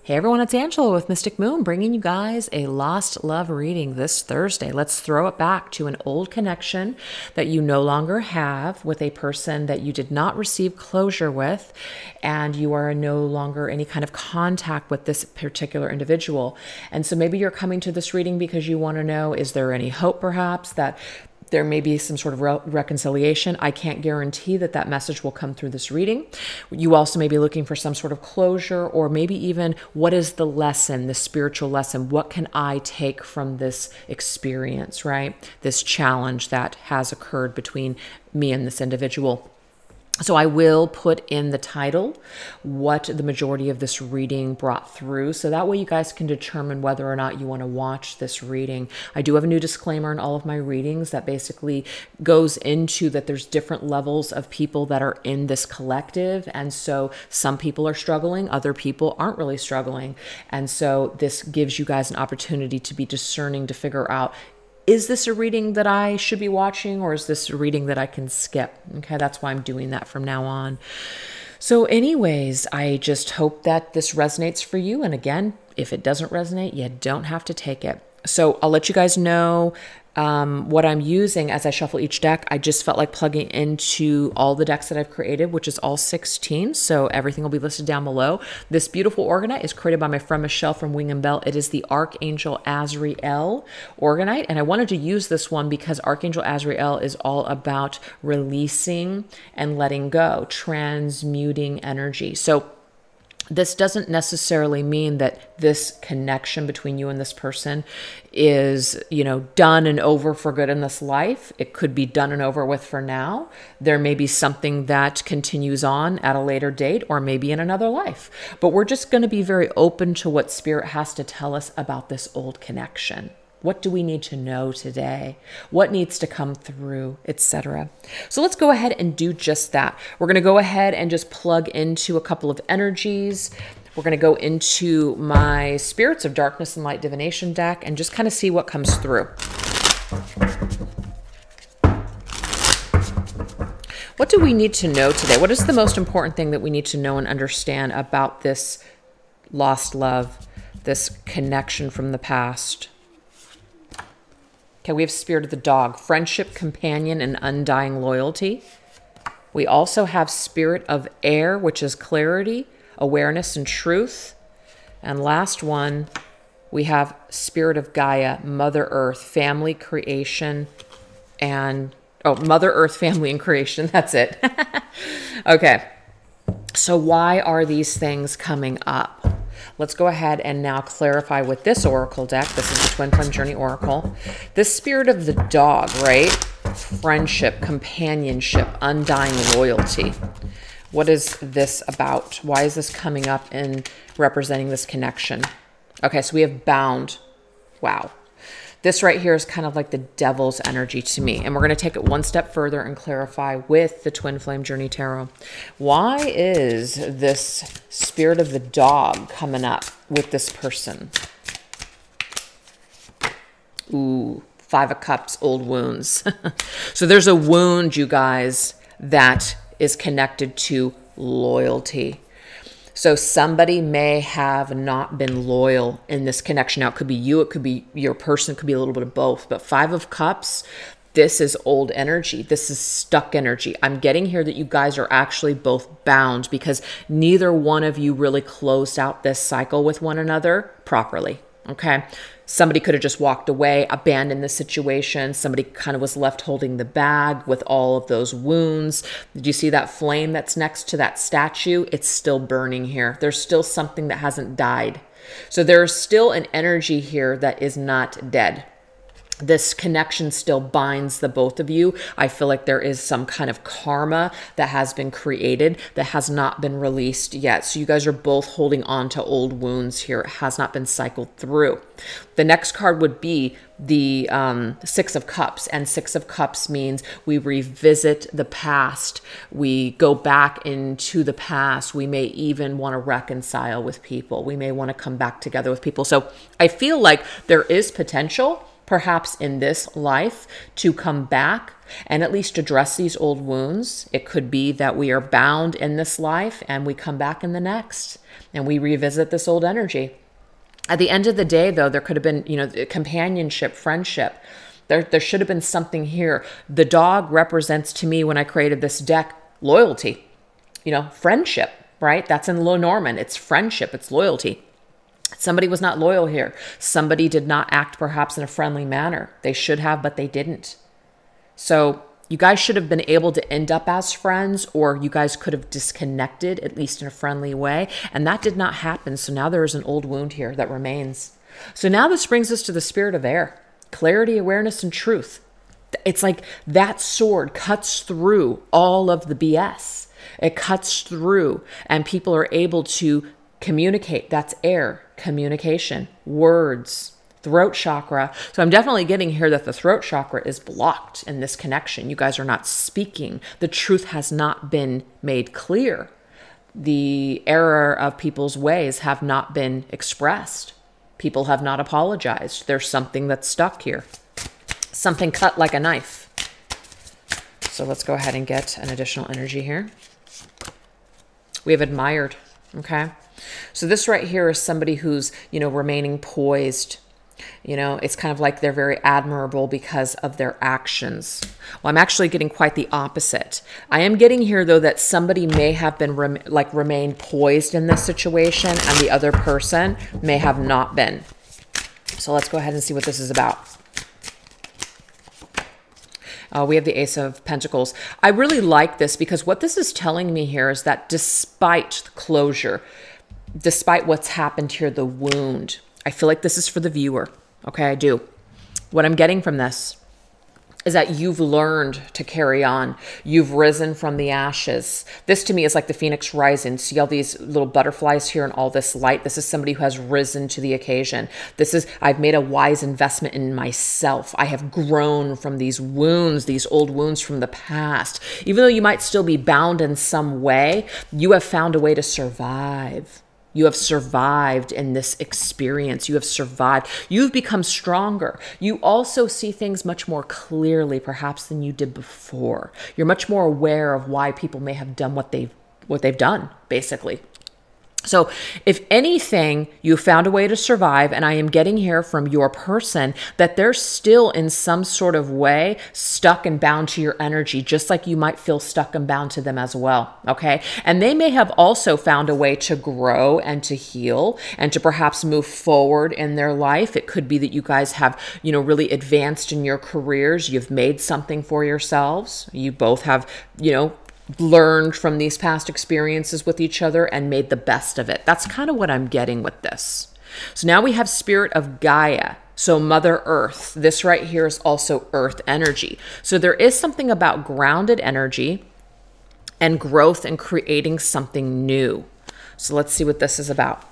Hey everyone, it's Angela with Mystic Moon, bringing you guys a lost love reading this Thursday. Let's throw it back to an old connection that you no longer have with a person that you did not receive closure with, and you are no longer any kind of contact with this particular individual. And so maybe you're coming to this reading because you want to know, is there any hope perhaps that there may be some sort of reconciliation? I can't guarantee that that message will come through this reading. You also may be looking for some sort of closure, or maybe even what is the lesson, the spiritual lesson? What can I take from this experience, right? This challenge that has occurred between me and this individual. So I will put in the title what the majority of this reading brought through, so that way you guys can determine whether or not you want to watch this reading. I do have a new disclaimer in all of my readings that basically goes into that there's different levels of people that are in this collective, and so some people are struggling, other people aren't really struggling, and so this gives you guys an opportunity to be discerning, to figure out, is this a reading that I should be watching, or is this a reading that I can skip? Okay, that's why I'm doing that from now on. So anyways, I just hope that this resonates for you. And again, if it doesn't resonate, you don't have to take it. So I'll let you guys know what I'm using as I shuffle each deck. I just felt like plugging into all the decks that I've created, which is all 16. So everything will be listed down below. This beautiful Orgonite is created by my friend Michelle from Wing and Bell. It is the Archangel Asriel Orgonite. And I wanted to use this one because Archangel Asriel is all about releasing and letting go, transmuting energy. So this doesn't necessarily mean that this connection between you and this person is, done and over for good in this life. It could be done and over with for now. There may be something that continues on at a later date, or maybe in another life. But we're just going to be very open to what Spirit has to tell us about this old connection. What do we need to know today? What needs to come through, etc. So let's go ahead and do just that. We're going to go ahead and just plug into a couple of energies. We're going to go into my Spirits of Darkness and Light Divination deck and just kind of see what comes through. What do we need to know today? What is the most important thing that we need to know and understand about this lost love, this connection from the past? Okay, we have Spirit of the Dog, friendship, companion, and undying loyalty. We also have Spirit of Air, which is clarity, awareness, and truth. And last one, we have Spirit of Gaia, Mother Earth, family, creation, and... Mother Earth, family, and creation. That's it. Okay, so why are these things coming up? Let's go ahead and now clarify with this oracle deck. This is the Twin Flame Journey Oracle. This Spirit of the Dog, right? Friendship, companionship, undying loyalty. What is this about? Why is this coming up and representing this connection? Okay, so we have bound. Wow. This right here is kind of like the devil's energy to me. And we're going to take it one step further and clarify with the Twin Flame Journey Tarot. Why is this Spirit of the Dog coming up with this person? Ooh, Five of Cups, old wounds. So there's a wound, you guys, that is connected to loyalty. So somebody may have not been loyal in this connection. Now, it could be you, it could be your person, it could be a little bit of both. But Five of Cups, this is old energy. This is stuck energy. I'm getting here that you guys are actually both bound because neither one of you really closed out this cycle with one another properly. Okay. Somebody could have just walked away, abandoned the situation. Somebody kind of was left holding the bag with all of those wounds. Did you see that flame that's next to that statue? It's still burning here. There's still something that hasn't died. So there's still an energy here that is not dead. This connection still binds the both of you. I feel like there is some kind of karma that has been created that has not been released yet. So you guys are both holding on to old wounds here. It has not been cycled through. The next card would be the Six of Cups. And Six of Cups means we revisit the past. We go back into the past. We may even want to reconcile with people. We may want to come back together with people. So I feel like there is potential perhaps in this life to come back and at least address these old wounds. It could be that we are bound in this life and we come back in the next and we revisit this old energy. At the end of the day, though, there could have been, companionship, friendship. There should have been something here. The dog represents to me, when I created this deck, loyalty, friendship, right? That's in Lenormand. It's friendship. It's loyalty. Somebody was not loyal here. Somebody did not act perhaps in a friendly manner. They should have, but they didn't. So you guys should have been able to end up as friends, or you guys could have disconnected, at least in a friendly way. And that did not happen. So now there is an old wound here that remains. So now this brings us to the spirit of air. Clarity, awareness, and truth. It's like that sword cuts through all of the BS. It cuts through and people are able to communicate. That's air, communication, words, throat chakra. So I'm definitely getting here that the throat chakra is blocked in this connection. You guys are not speaking. The truth has not been made clear. The error of people's ways have not been expressed. People have not apologized. There's something that's stuck here. Something cut like a knife. So let's go ahead and get an additional energy here. We have admired, okay? So this right here is somebody who's, remaining poised. It's kind of like they're very admirable because of their actions. Well, I'm actually getting quite the opposite. I am getting here, though, that somebody may have been remained poised in this situation and the other person may have not been. So let's go ahead and see what this is about. We have the Ace of Pentacles. I really like this because what this is telling me here is that despite closure, despite what's happened here, the wound, I feel like this is for the viewer. Okay, I do. What I'm getting from this is that you've learned to carry on. You've risen from the ashes. This to me is like the phoenix rising. See all these little butterflies here and all this light? This is somebody who has risen to the occasion. I've made a wise investment in myself. I have grown from these wounds, these old wounds from the past. Even though you might still be bound in some way, you have found a way to survive. You have survived in this experience. You have survived. You've become stronger. You also see things much more clearly, perhaps, than you did before. You're much more aware of why people may have done what they've done, basically. So if anything, you found a way to survive, and I am getting here from your person that they're still in some sort of way stuck and bound to your energy, just like you might feel stuck and bound to them as well, okay? And they may have also found a way to grow and to heal and to perhaps move forward in their life. It could be that you guys have, really advanced in your careers. You've made something for yourselves. You both have, learned from these past experiences with each other and made the best of it. That's kind of what I'm getting with this. So now we have spirit of Gaia. So Mother Earth. This right here is also earth energy. So there is something about grounded energy and growth and creating something new. So let's see what this is about.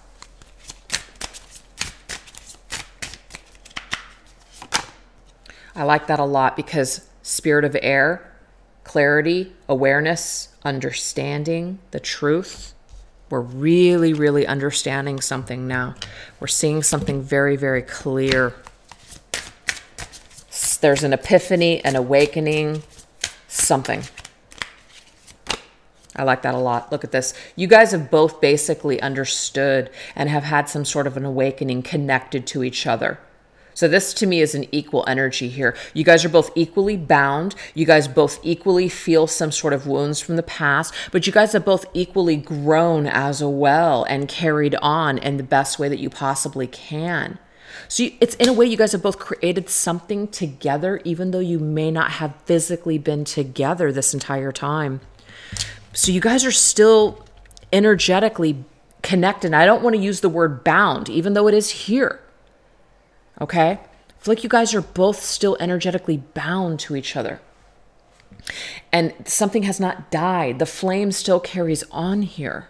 I like that a lot because spirit of air, clarity, awareness, understanding the truth. We're really, really understanding something now. We're seeing something very, very clear. There's an epiphany, an awakening, something. I like that a lot. Look at this. You guys have both basically understood and have had some sort of an awakening connected to each other. So this to me is an equal energy here. You guys are both equally bound. You guys both equally feel some sort of wounds from the past, but you guys have both equally grown as well and carried on in the best way that you possibly can. So it's in a way you guys have both created something together, even though you may not have physically been together this entire time. So you guys are still energetically connected. I don't want to use the word bound, even though it is here. Okay? I feel like you guys are both still energetically bound to each other. And something has not died. The flame still carries on here.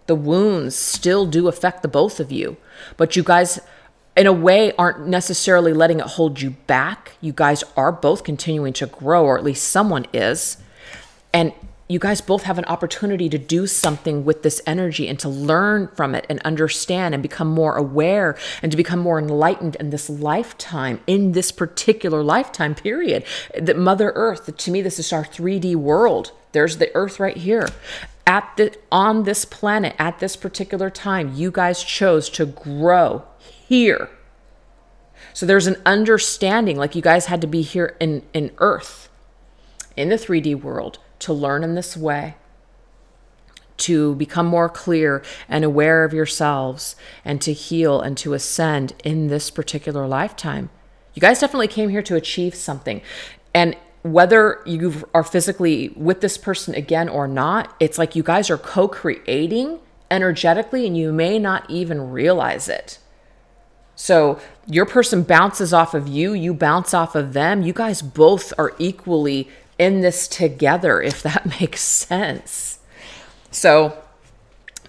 The wounds still do affect the both of you. But you guys, in a way, aren't necessarily letting it hold you back. You guys are both continuing to grow, or at least someone is. And you guys both have an opportunity to do something with this energy and to learn from it and understand and become more aware and to become more enlightened in this lifetime, in this particular lifetime period. That Mother Earth, to me, this is our 3D world. There's the Earth right here. On this planet, at this particular time, you guys chose to grow here. So there's an understanding, like you guys had to be here in Earth, in the 3D world, to learn in this way, to become more clear and aware of yourselves, and to heal and to ascend in this particular lifetime. You guys definitely came here to achieve something. And whether you are physically with this person again or not, it's like you guys are co-creating energetically and you may not even realize it. So your person bounces off of you, you bounce off of them. You guys both are equally in this together, if that makes sense. So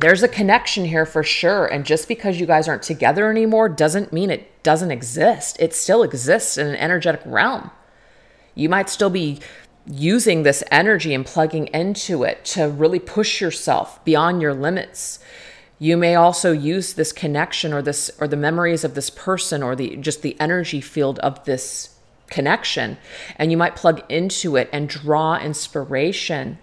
there's a connection here for sure. And just because you guys aren't together anymore doesn't mean it doesn't exist. It still exists in an energetic realm. You might still be using this energy and plugging into it to really push yourself beyond your limits. You may also use this connection or the memories of this person or just the energy field of this connection, and you might plug into it and draw inspiration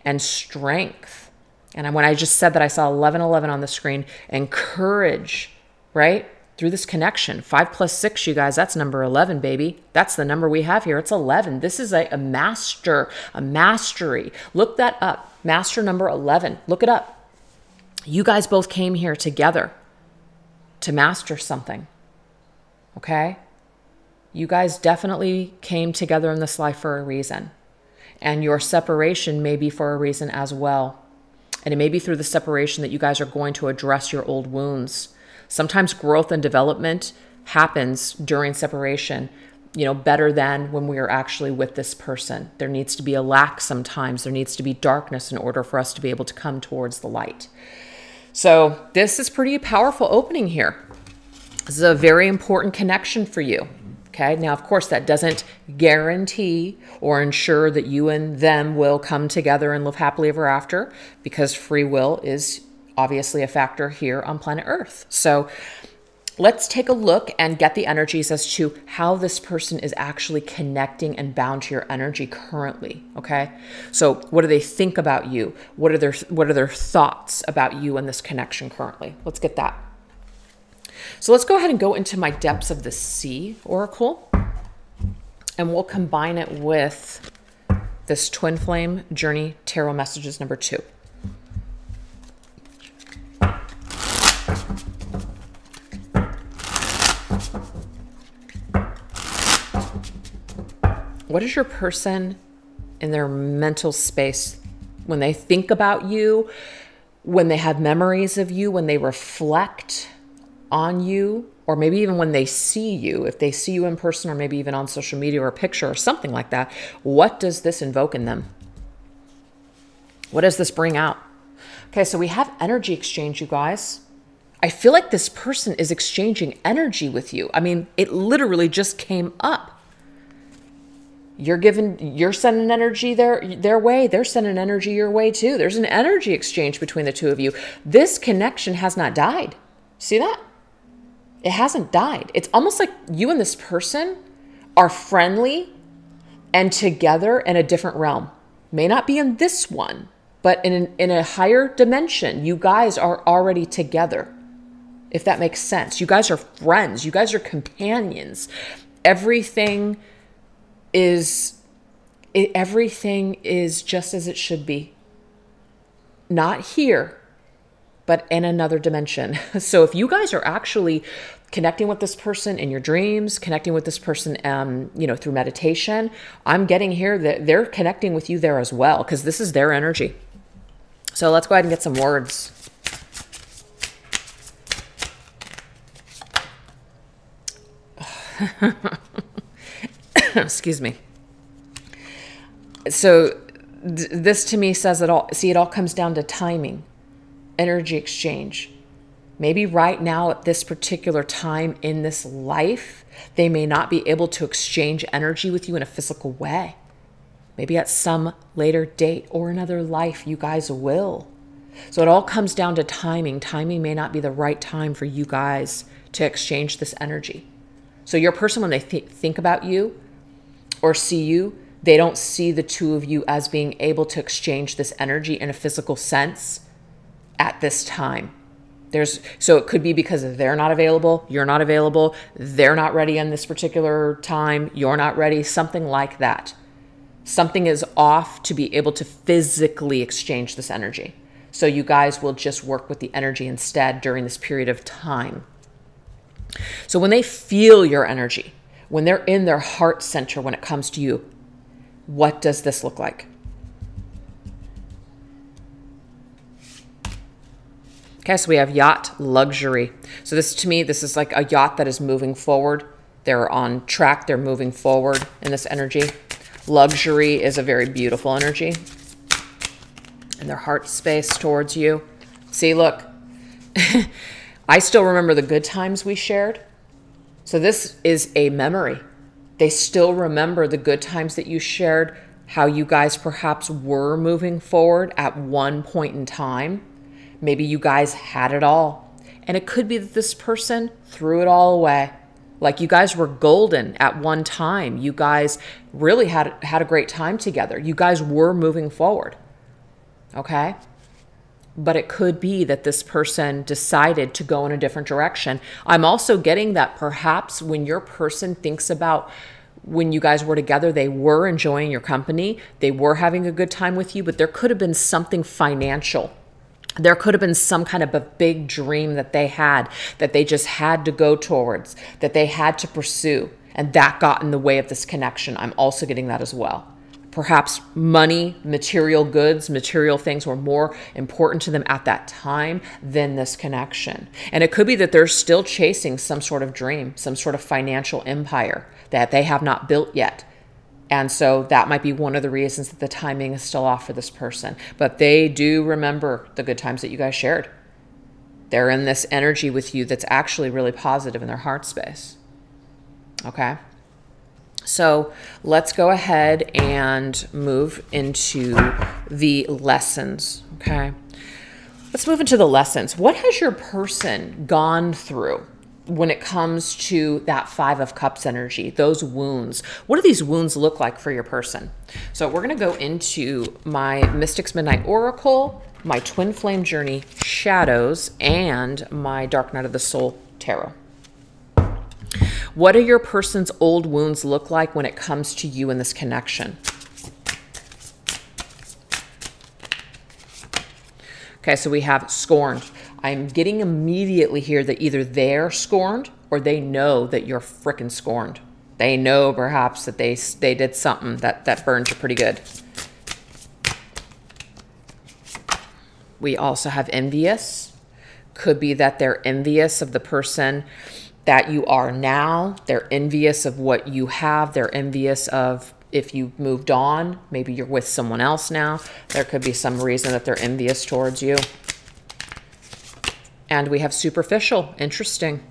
and strength. And when I just said that, I saw 1111 on the screen, and courage, right? Through this connection. 5 + 6, you guys, that's number 11, baby. That's the number we have here. It's 11. This is a mastery. Look that up. Master number 11. Look it up. You guys both came here together to master something. Okay? You guys definitely came together in this life for a reason. And your separation may be for a reason as well. And it may be through the separation that you guys are going to address your old wounds. Sometimes growth and development happens during separation, better than when we are actually with this person. There needs to be a lack sometimes. There needs to be darkness in order for us to be able to come towards the light. So this is pretty powerful opening here. This is a very important connection for you. Okay. Now, of course, that doesn't guarantee or ensure that you and them will come together and live happily ever after, because free will is obviously a factor here on planet Earth. So let's take a look and get the energies as to how this person is actually connecting and bound to your energy currently. Okay. So what do they think about you? What are their thoughts about you and this connection currently? Let's get that. So let's go ahead and go into my Depths of the Sea Oracle, and we'll combine it with this Twin Flame Journey Tarot Messages number 2. What is your person in their mental space when they think about you, when they have memories of you, when they reflect on you, or maybe even when they see you, if they see you in person or maybe even on social media or a picture or something like that? What does this invoke in them? What does this bring out? Okay, so we have energy exchange, you guys. I feel like this person is exchanging energy with you. I mean, it literally just came up. You're sending energy their way. They're sending energy your way too. There's an energy exchange between the two of you. This connection has not died. See that? It hasn't died. It's almost like you and this person are friendly and together in a different realm. May not be in this one, but in a higher dimension, you guys are already together, if that makes sense. You guys are friends. You guys are companions. Everything is just as it should be. Not here, but in another dimension. So if you guys are actually connecting with this person in your dreams, connecting with this person, through meditation, I'm getting here that they're connecting with you there as well, because this is their energy. So let's go ahead and get some words. Excuse me. So this to me says it all. See, it all comes down to timing, energy exchange. Maybe right now at this particular time in this life, they may not be able to exchange energy with you in a physical way. Maybe at some later date or another life, you guys will. So it all comes down to timing. Timing may not be the right time for you guys to exchange this energy. So your person, when they think about you or see you, they don't see the two of you as being able to exchange this energy in a physical sense at this time. So it could be because they're not available, you're not available, they're not ready in this particular time, you're not ready, something like that. Something is off to be able to physically exchange this energy. So you guys will just work with the energy instead during this period of time. So when they feel your energy, when they're in their heart center when it comes to you, what does this look like? Okay, so we have yacht, luxury. So this, to me, this is like a yacht that is moving forward. They're on track, they're moving forward in this energy. Luxury is a very beautiful energy. And their heart space towards you. See, look, I still remember the good times we shared. So this is a memory. They still remember the good times that you shared, how you guys perhaps were moving forward at one point in time. Maybe you guys had it all. And it could be that this person threw it all away. Like you guys were golden at one time. You guys really had a great time together. You guys were moving forward. Okay? But it could be that this person decided to go in a different direction. I'm also getting that perhaps when your person thinks about when you guys were together, they were enjoying your company. They were having a good time with you, but there could have been something financial. There could have been some kind of a big dream that they had, that they just had to go towards, that they had to pursue, and that got in the way of this connection. I'm also getting that as well. Perhaps money, material goods, material things were more important to them at that time than this connection. And it could be that they're still chasing some sort of dream, some sort of financial empire that they have not built yet. And so that might be one of the reasons that the timing is still off for this person. But they do remember the good times that you guys shared. They're in this energy with you that's actually really positive in their heart space. Okay? So let's go ahead and move into the lessons. Okay? Let's move into the lessons. What has your person gone through when it comes to that Five of Cups energy, those wounds? What do these wounds look like for your person? So we're going to go into my Mystics Midnight Oracle, my Twin Flame Journey Shadows, and my Dark Night of the Soul Tarot. What do your person's old wounds look like when it comes to you in this connection? Okay, so we have scorned. I'm getting immediately here that either they're scorned or they know that you're frickin' scorned. They know perhaps that they did something that burned you pretty good. We also have envious. Could be that they're envious of the person that you are now. They're envious of what you have. They're envious of if you moved on. Maybe you're with someone else now. There could be some reason that they're envious towards you. And we have superficial. Interesting.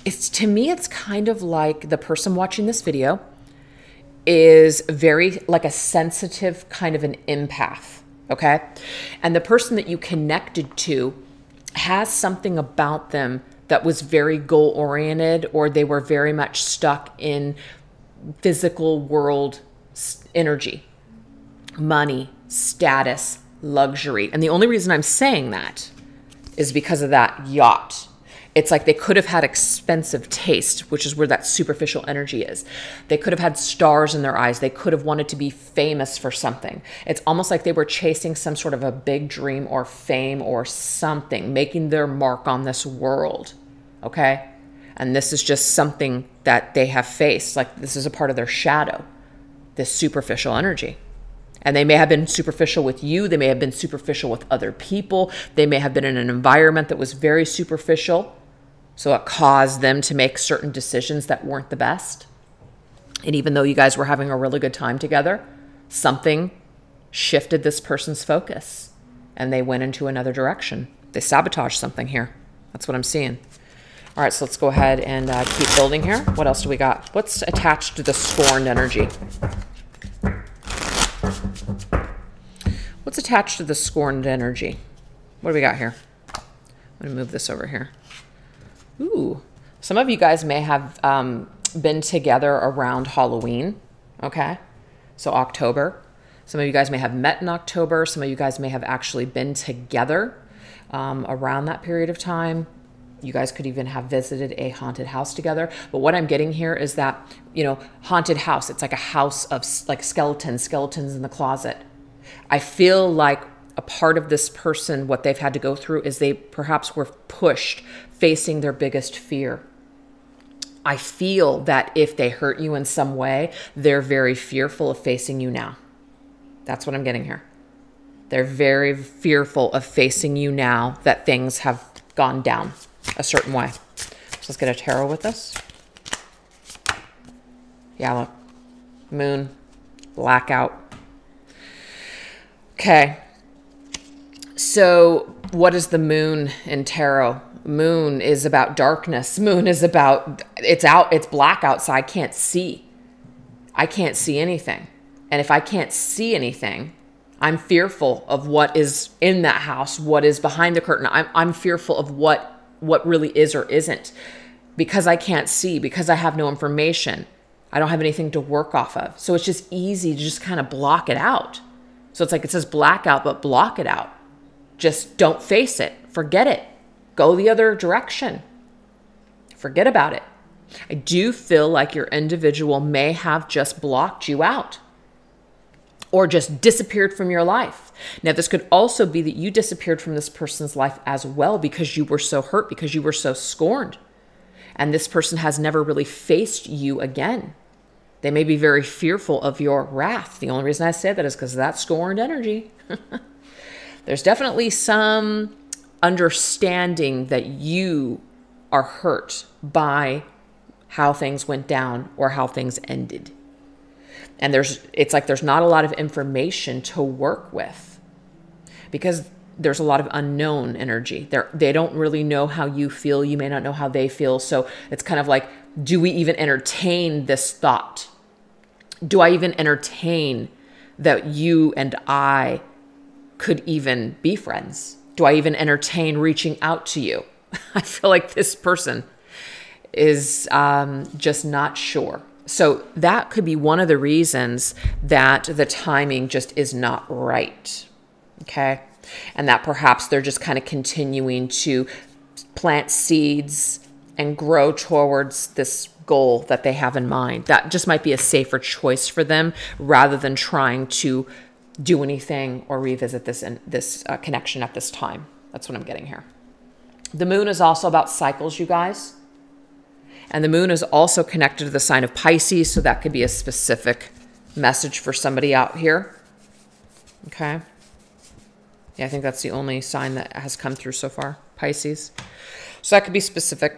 To me, it's kind of like the person watching this video is very like a sensitive kind of an empath. Okay. And the person that you connected to has something about them that was very goal-oriented, or they were very much stuck in physical world energy, money, status, luxury. And the only reason I'm saying that is because of that yacht. It's like they could have had expensive taste, which is where that superficial energy is. They could have had stars in their eyes. They could have wanted to be famous for something. It's almost like they were chasing some sort of a big dream or fame or something, making their mark on this world, okay? And this is just something that they have faced. Like this is a part of their shadow, this superficial energy. And they may have been superficial with you. They may have been superficial with other people. They may have been in an environment that was very superficial. So it caused them to make certain decisions that weren't the best. And even though you guys were having a really good time together, something shifted this person's focus and they went into another direction. They sabotaged something here. That's what I'm seeing. All right, so let's go ahead and keep building here. What else do we got? What's attached to the scorned energy? attached to the scorned energy? What do we got here? I'm going to move this over here. Ooh, some of you guys may have been together around Halloween, okay? So October. Some of you guys may have met in October. Some of you guys may have actually been together around that period of time. You guys could even have visited a haunted house together. But what I'm getting here is that, you know, haunted house, it's like a house of like skeletons in the closet. I feel like a part of this person, what they've had to go through is they perhaps were pushed facing their biggest fear. I feel that if they hurt you in some way, they're very fearful of facing you now. That's what I'm getting here. They're very fearful of facing you now that things have gone down a certain way. So let's get a tarot with us. Yeah, look. Moon, blackout. Okay. So what is the moon in tarot? Moon is about darkness. Moon is about, it's black outside. I can't see. I can't see anything. And if I can't see anything, I'm fearful of what is in that house, what is behind the curtain. I'm fearful of what really is or isn't, because I can't see, because I have no information. I don't have anything to work off of. So it's just easy to just kind of block it out. So it's like it says blackout, but block it out. Just don't face it. Forget it. Go the other direction. Forget about it. I do feel like your individual may have just blocked you out or just disappeared from your life. Now, this could also be that you disappeared from this person's life as well because you were so hurt, because you were so scorned. And this person has never really faced you again. They may be very fearful of your wrath. The only reason I say that is because of that scorned energy. There's definitely some understanding that you are hurt by how things went down or how things ended. And it's like there's not a lot of information to work with because there's a lot of unknown energy. They don't really know how you feel. You may not know how they feel. So it's kind of like, do we even entertain this thought? Do I even entertain that you and I could even be friends? Do I even entertain reaching out to you? I feel like this person is just not sure. So that could be one of the reasons that the timing just is not right. Okay. And that perhaps they're just kind of continuing to plant seeds and grow towards this goal that they have in mind. That just might be a safer choice for them rather than trying to do anything or revisit this connection at this time. That's what I'm getting here. The moon is also about cycles, you guys. And the moon is also connected to the sign of Pisces, so that could be a specific message for somebody out here. Okay. Yeah, I think that's the only sign that has come through so far, Pisces. So that could be specific.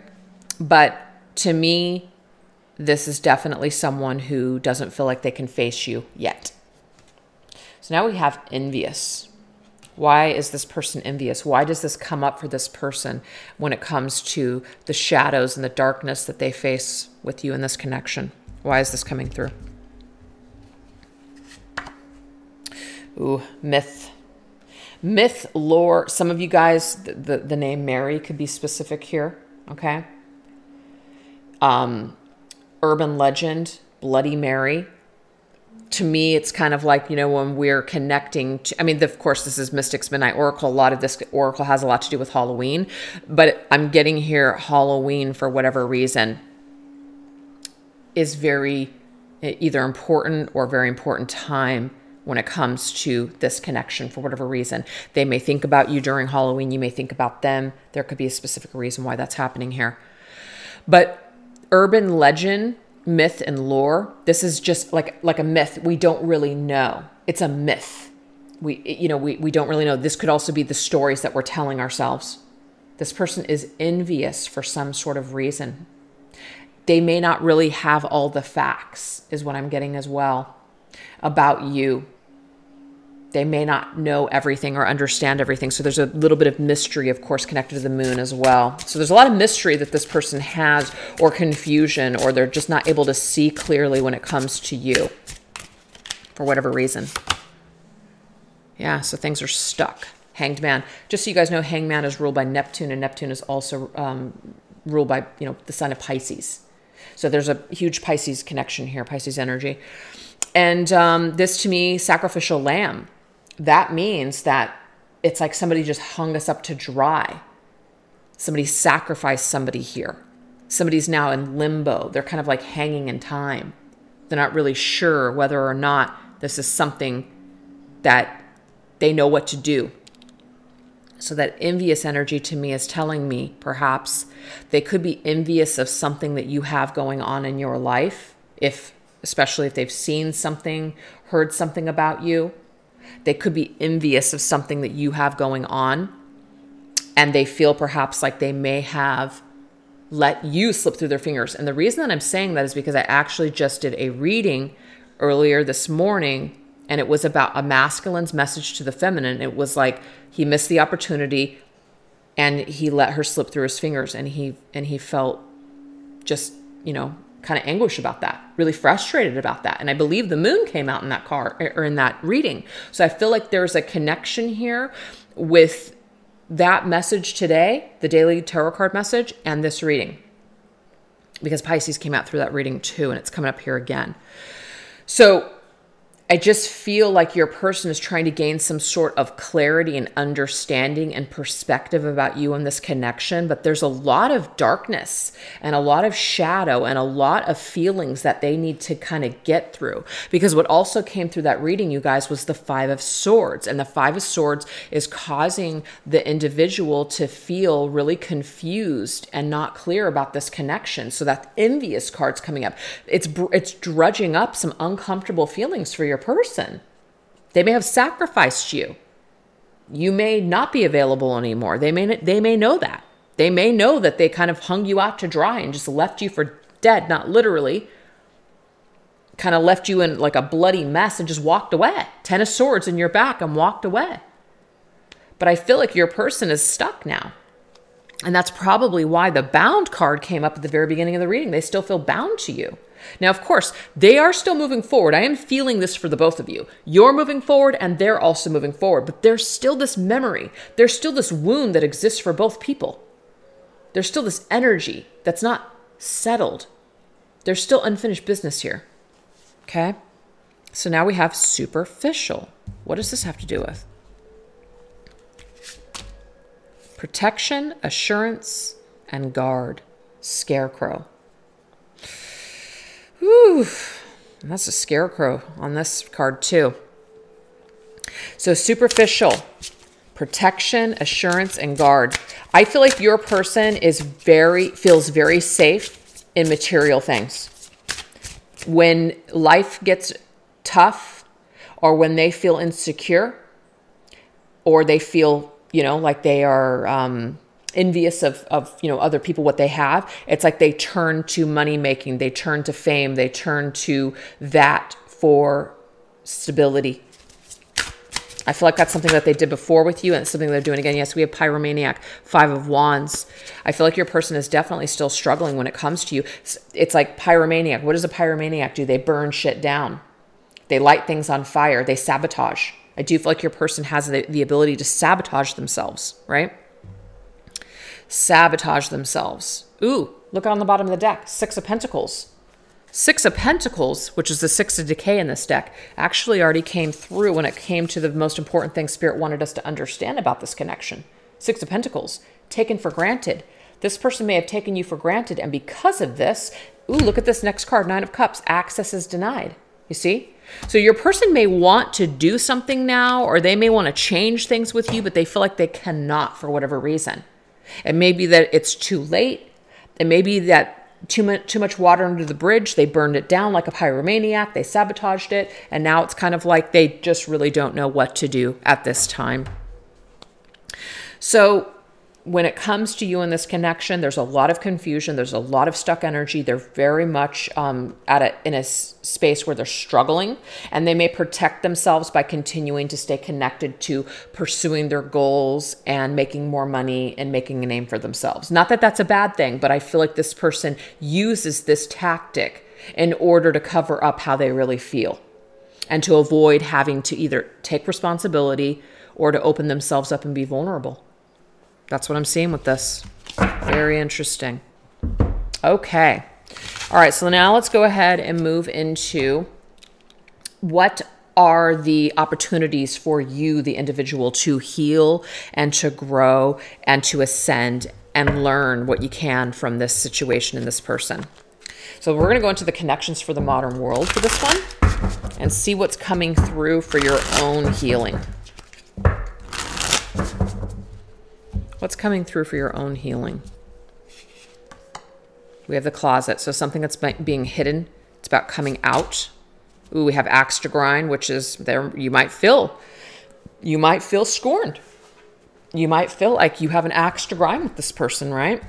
But to me, this is definitely someone who doesn't feel like they can face you yet. So now we have envious. Why is this person envious? Why does this come up for this person when it comes to the shadows and the darkness that they face with you in this connection? Why is this coming through? Ooh, myth. Myth, lore. Some of you guys, the name Mary could be specific here, okay? Urban legend, Bloody Mary. To me, it's kind of like, you know, when we're connecting to, I mean, of course, this is Mystic's Midnight Oracle. A lot of this Oracle has a lot to do with Halloween, but I'm getting here Halloween, for whatever reason, is very either important or very important time when it comes to this connection for whatever reason. They may think about you during Halloween. You may think about them. There could be a specific reason why that's happening here. But urban legend, myth and lore, this is just like a myth. We don't really know. It's a myth. We don't really know. This could also be the stories that we're telling ourselves. This person is envious for some sort of reason. They may not really have all the facts, is what I'm getting as well, about you. They may not know everything or understand everything. So there's a little bit of mystery, of course, connected to the moon as well. So there's a lot of mystery that this person has, or confusion, or they're just not able to see clearly when it comes to you for whatever reason. Yeah, so things are stuck. Hanged Man. Just so you guys know, Hanged Man is ruled by Neptune, and Neptune is also ruled by, you know, the sign of Pisces. So there's a huge Pisces connection here, Pisces energy. And this, to me, sacrificial lamb, that means that it's like somebody just hung us up to dry. Somebody sacrificed somebody here. Somebody's now in limbo. They're kind of like hanging in time. They're not really sure whether or not this is something that they know what to do. So that envious energy to me is telling me perhaps they could be envious of something that you have going on in your life, especially if they've seen something, heard something about you. They could be envious of something that you have going on, and they feel perhaps like they may have let you slip through their fingers. And the reason that I'm saying that is because I actually just did a reading earlier this morning, and it was about a masculine's message to the feminine. It was like he missed the opportunity and he let her slip through his fingers, and he felt just, you know, kind of anguish about that, really frustrated about that. And I believe the moon came out in that card or in that reading. So I feel like there's a connection here with that message today, the daily tarot card message, and this reading, because Pisces came out through that reading too, and it's coming up here again. So I just feel like your person is trying to gain some sort of clarity and understanding and perspective about you and this connection, but there's a lot of darkness and a lot of shadow and a lot of feelings that they need to kind of get through. Because what also came through that reading, you guys, was the Five of Swords, and the Five of Swords is causing the individual to feel really confused and not clear about this connection. So that envious card's coming up. It's drudging up some uncomfortable feelings for your person. They may have sacrificed you. You may not be available anymore. They may know that. They may know that they kind of hung you out to dry and just left you for dead, not literally, kind of left you in like a bloody mess and just walked away. 10 of Swords in your back and walked away. But I feel like your person is stuck now. And that's probably why the bound card came up at the very beginning of the reading. They still feel bound to you. Now, of course, they are still moving forward. I am feeling this for the both of you. You're moving forward and they're also moving forward. But there's still this memory. There's still this wound that exists for both people. There's still this energy that's not settled. There's still unfinished business here. Okay? So now we have superficial. What does this have to do with? Protection, assurance, and guard. Scarecrow. Whew. And that's a scarecrow on this card too. So superficial, protection, assurance, and guard. I feel like your person feels very safe in material things. When life gets tough, or when they feel insecure, or they feel, you know, like they are envious of you know, other people, what they have, it's like they turn to money making, they turn to fame, they turn to that for stability. I feel like that's something that they did before with you, and it's something they're doing again. Yes, we have Pyromaniac, Five of Wands. I feel like your person is definitely still struggling when it comes to you. It's like Pyromaniac. What does a Pyromaniac do? They burn shit down. They light things on fire. They sabotage. I do feel like your person has the ability to sabotage themselves, right? Sabotage themselves. Ooh, look on the bottom of the deck. Six of Pentacles. Six of Pentacles, which is the Six of Decay in this deck, actually already came through when it came to the most important thing Spirit wanted us to understand about this connection. Six of Pentacles, taken for granted. This person may have taken you for granted, and because of this, ooh, look at this next card, Nine of Cups. Access is denied. You see? So your person may want to do something now, or they may want to change things with you, but they feel like they cannot for whatever reason. It may be that it's too late. It may be that too much water under the bridge. They burned it down like a pyromaniac. They sabotaged it. And now it's kind of like they just really don't know what to do at this time. So when it comes to you in this connection, there's a lot of confusion. There's a lot of stuck energy. They're very much in a space where they're struggling, and they may protect themselves by continuing to stay connected to pursuing their goals and making more money and making a name for themselves. Not that that's a bad thing, but I feel like this person uses this tactic in order to cover up how they really feel. and to avoid having to either take responsibility or to open themselves up and be vulnerable. That's what I'm seeing with this. Very interesting. Okay. All right, so now let's go ahead and move into what are the opportunities for you, the individual, to heal and to grow and to ascend and learn what you can from this situation and this person. So we're going to go into the connections for the modern world for this one and see what's coming through for your own healing. What's coming through for your own healing? We have the closet, so something that's being hidden. It's about coming out. Ooh, we have axe to grind, which is there. You might feel scorned. You might feel like you have an axe to grind with this person, right?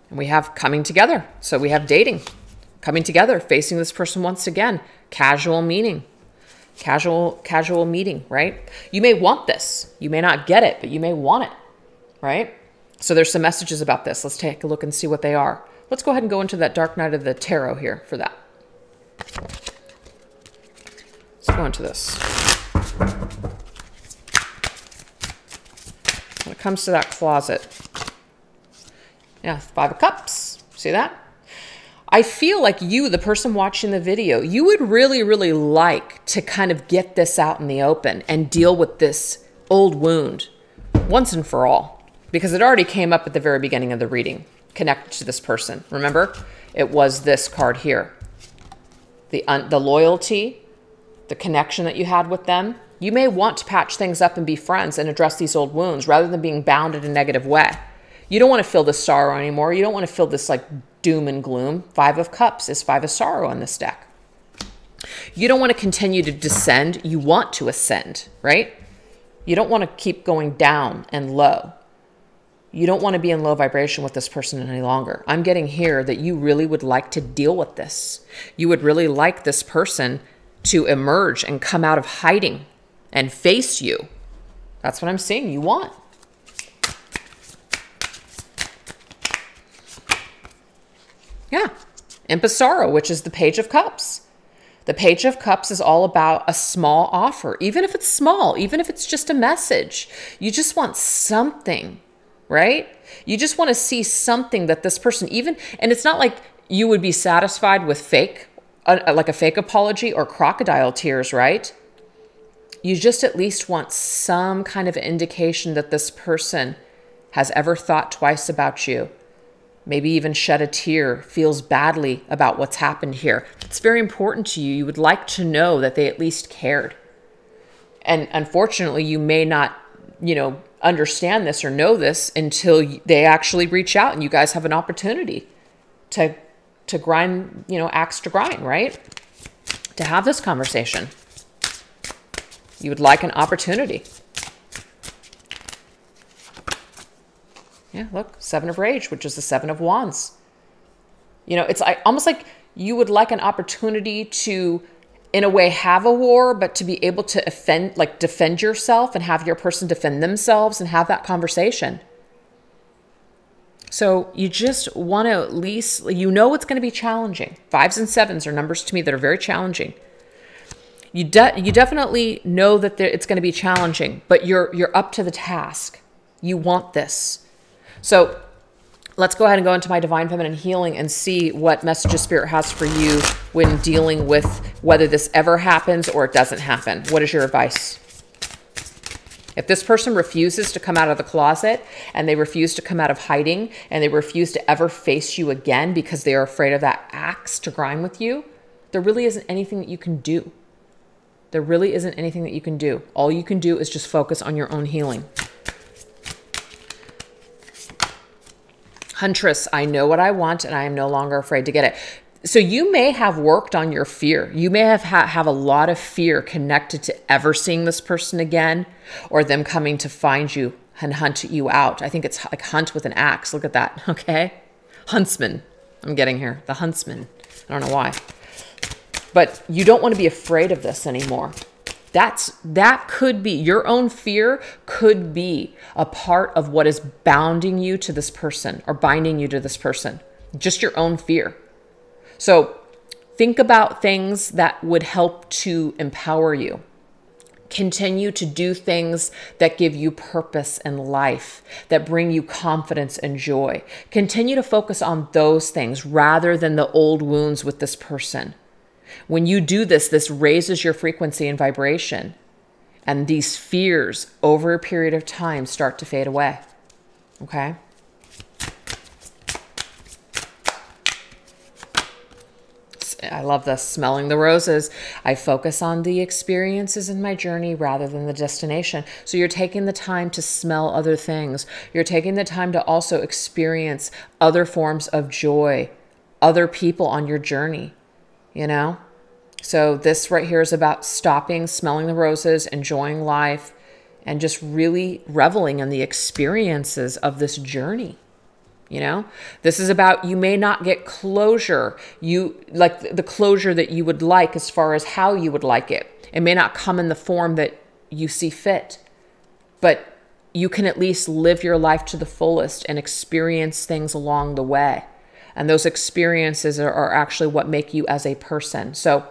And we have coming together. So we have dating, coming together, facing this person once again, casual meeting, casual meeting, right? You may want this. You may not get it, but you may want it, right? So there's some messages about this. Let's take a look and see what they are. Let's go ahead and go into that dark night of the tarot here for that. Let's go into this. When it comes to that closet, yeah, 5 of Cups. See that? I feel like you, the person watching the video, you would really, really like to kind of get this out in the open and deal with this old wound once and for all, because it already came up at the very beginning of the reading, connected to this person. Remember, it was this card here. The loyalty, the connection that you had with them. You may want to patch things up and be friends and address these old wounds rather than being bound in a negative way. You don't want to feel this sorrow anymore. You don't want to feel this like doom and gloom. 5 of Cups is 5 of sorrow on this deck. You don't want to continue to descend. You want to ascend, right? You don't want to keep going down and low. You don't want to be in low vibration with this person any longer. I'm getting here that you really would like to deal with this. You would really like this person to emerge and come out of hiding and face you. That's what I'm seeing you want. Yeah. Imp of Sorrow, which is the Page of Cups. The Page of Cups is all about a small offer. Even if it's small, even if it's just a message, you just want something, right? You just want to see something that this person even, and it's not like you would be satisfied with fake, like a fake apology or crocodile tears, right? You just at least want some kind of indication that this person has ever thought twice about you. Maybe even shed a tear, feels badly about what's happened here. It's very important to you. You would like to know that they at least cared. And unfortunately, you may not, understand this or know this until they actually reach out and you guys have an opportunity to grind, axe to grind, right? To have this conversation. You would like an opportunity. Yeah, look, 7 of Rage, which is the 7 of Wands. It's almost like you would like an opportunity to, in a way, have a war, but to be able to defend yourself and have your person defend themselves and have that conversation. So you just want to at least, it's going to be challenging. 5s and 7s are numbers to me that are very challenging. You definitely know that it's going to be challenging, but you're up to the task. You want this. So let's go ahead and go into my Divine Feminine Healing and see what messages Spirit has for you when dealing with whether this ever happens or it doesn't happen. What is your advice? If this person refuses to come out of the closet and they refuse to come out of hiding and they refuse to ever face you again because they are afraid of that axe to grind with you, there really isn't anything that you can do. There really isn't anything that you can do. All you can do is just focus on your own healing. Huntress, I know what I want and I am no longer afraid to get it. So you may have worked on your fear. You may have a lot of fear connected to ever seeing this person again or them coming to find you and hunt you out. I think it's like hunt with an axe. Look at that. Okay. Huntsman. I'm getting here. The huntsman. I don't know why. But you don't want to be afraid of this anymore. That could be, your own fear could be a part of what is bounding you to this person or binding you to this person. Just your own fear. So think about things that would help to empower you. Continue to do things that give you purpose in life, that bring you confidence and joy. Continue to focus on those things rather than the old wounds with this person. When you do this, this raises your frequency and vibration, and these fears over a period of time start to fade away. Okay? I love this. Smelling the roses. I focus on the experiences in my journey rather than the destination. So you're taking the time to smell other things. You're taking the time to also experience other forms of joy, other people on your journey, you know? So this right here is about stopping, smelling the roses, enjoying life, and just really reveling in the experiences of this journey. You know, this is about, you may not get closure, like the closure that you would like as far as how you would like it. It may not come in the form that you see fit, but you can at least live your life to the fullest and experience things along the way. And those experiences are actually what make you as a person. So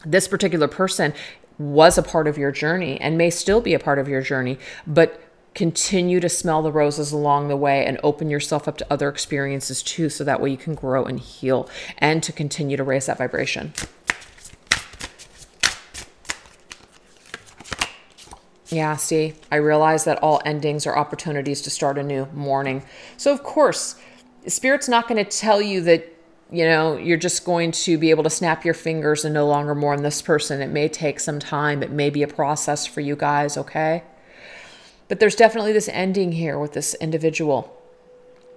this particular person was a part of your journey and may still be a part of your journey, but continue to smell the roses along the way and open yourself up to other experiences too, so that way you can grow and heal and to continue to raise that vibration. Yeah, see, I realize that all endings are opportunities to start a new morning. So of course, Spirit's not going to tell you that, you know, you're just going to be able to snap your fingers and no longer mourn this person. It may take some time. It may be a process for you guys, okay? But there's definitely this ending here with this individual.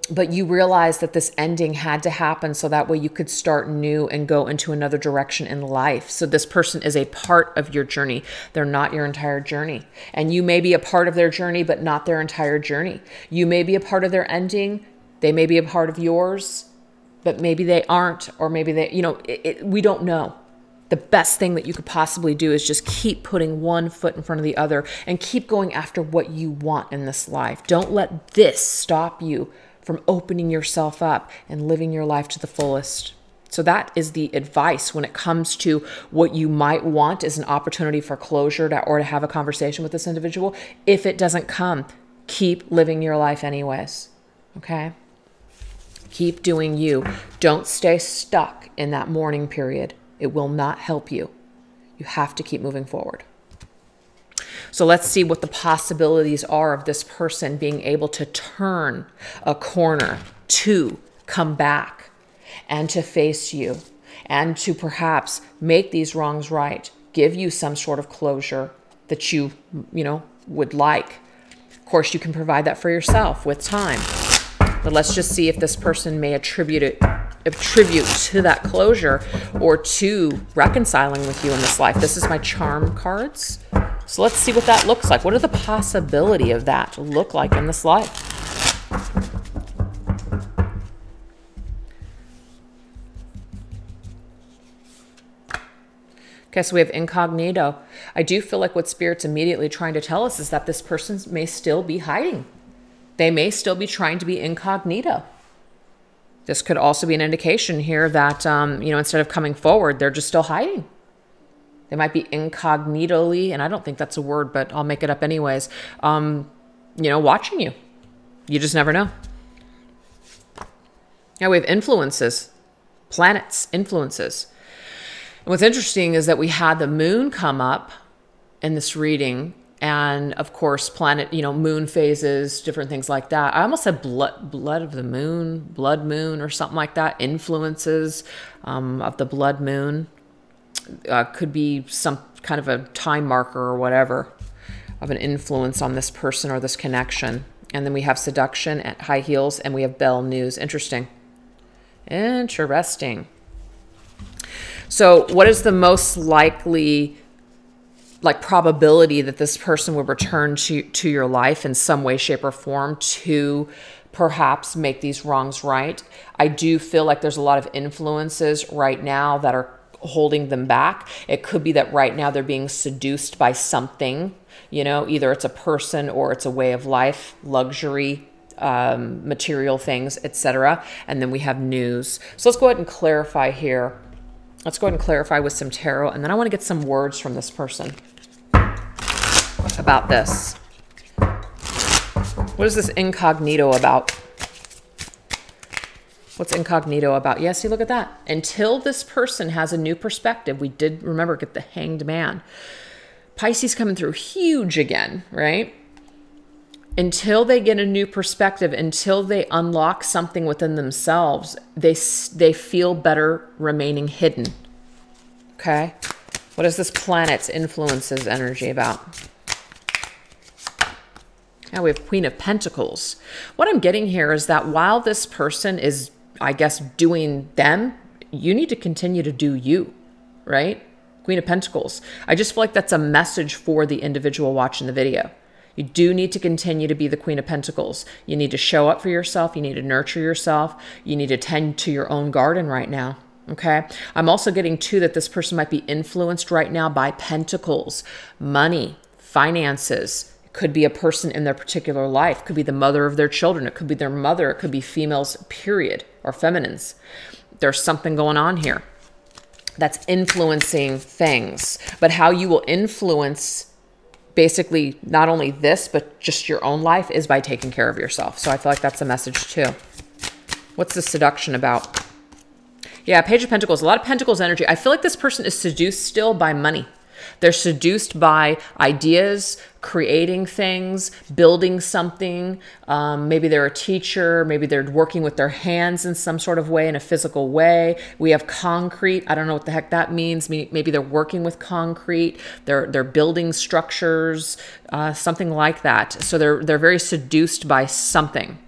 But you realize that this ending had to happen so that way you could start new and go into another direction in life. So this person is a part of your journey. They're not your entire journey. And you may be a part of their journey, but not their entire journey. You may be a part of their ending. They may be a part of yours, but maybe they aren't, or maybe they, you know, we don't know. The best thing that you could possibly do is just keep putting one foot in front of the other and keep going after what you want in this life. Don't let this stop you from opening yourself up and living your life to the fullest. So that is the advice when it comes to what you might want as an opportunity for closure or to have a conversation with this individual. If it doesn't come, keep living your life anyways. Okay? Keep doing you. Don't stay stuck in that mourning period. It will not help you. You have to keep moving forward. So let's see what the possibilities are of this person being able to turn a corner, to come back and to face you and to perhaps make these wrongs right, give you some sort of closure that you would like. Of course, you can provide that for yourself with time. But let's just see if this person may attribute to that closure or to reconciling with you in this life. This is my charm cards. So let's see what that looks like. What are the possibility of that look like in this life? Okay, so we have incognito. I do feel like what Spirit's immediately trying to tell us is that this person may still be hiding. They may still be trying to be incognito. This could also be an indication here that, instead of coming forward, they're just still hiding. They might be incognitally, and I don't think that's a word, but I'll make it up anyways, watching you. You just never know. Now we have influences, planets, influences. And what's interesting is that we had the moon come up in this reading, and of course, planet, moon phases, different things like that. I almost said blood of the moon, blood moon or something like that. Influences of the blood moon. Could be some kind of a time marker or whatever of an influence on this person or this connection. And then we have seduction at high heels, and we have bell news. Interesting. Interesting. So what is the most likely probability that this person will return to your life in some way, shape, or form to perhaps make these wrongs right? I do feel like there's a lot of influences right now that are holding them back. It could be that right now they're being seduced by something, either it's a person or it's a way of life, luxury, material things, etc. And then we have news. So let's go ahead and clarify here Let's go ahead and clarify with some tarot, and then I want to get some words from this person about this. What is this incognito about? What's incognito about? Yeah, see, look at that. Until this person has a new perspective, we did, remember, get the Hanged Man. Pisces coming through huge again, right? Until they get a new perspective, until they unlock something within themselves, they feel better remaining hidden. Okay? What is this planet's influences energy about? Now we have Queen of Pentacles. What I'm getting here is that while this person is, I guess, doing them, you need to continue to do you, right? Queen of Pentacles. I just feel like that's a message for the individual watching the video. You do need to continue to be the Queen of Pentacles. You need to show up for yourself. You need to nurture yourself. You need to tend to your own garden right now. Okay. I'm also getting too that this person might be influenced right now by pentacles, money, finances. It could be a person in their particular life. It could be the mother of their children. It could be their mother. It could be females, period, or feminines. There's something going on here that's influencing things, but how you will influence basically not only this, but just your own life is by taking care of yourself. So I feel like that's a message too. What's the seduction about? Yeah, Page of Pentacles, a lot of Pentacles energy. I feel like this person is seduced still by money. They're seduced by ideas, creating things, building something. Maybe they're a teacher. Maybe they're working with their hands in some sort of way, in a physical way. We have concrete. I don't know what the heck that means. Maybe they're working with concrete. They're building structures, something like that. So they're very seduced by something.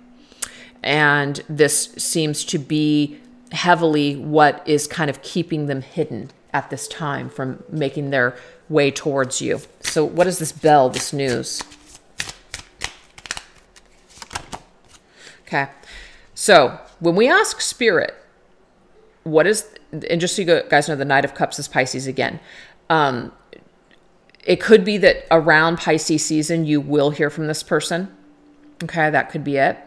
And this seems to be heavily what is kind of keeping them hidden at this time from making their way towards you. So what is this bell, this news? Okay. So when we ask Spirit, what is, and just so you guys know, the Knight of Cups is Pisces again. It could be that around Pisces season, you will hear from this person. Okay. That could be it.